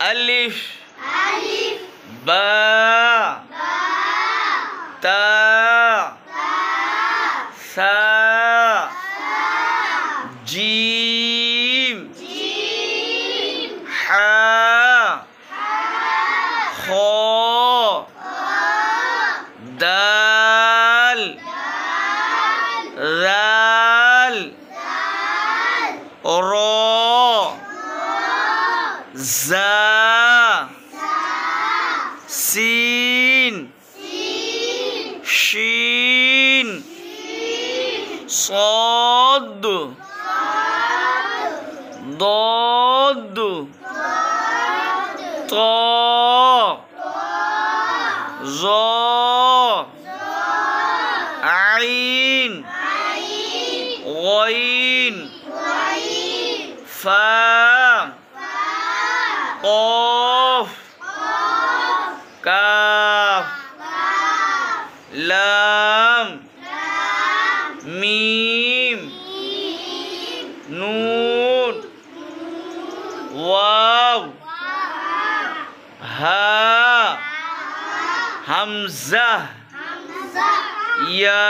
अलिफ बा ता सा जीम हा खो दाल राल रो जा सीन शीन صاد ضاد طاء ظاء عين غين فاء قاف كاف لام मीम नून वाव हा हमजा या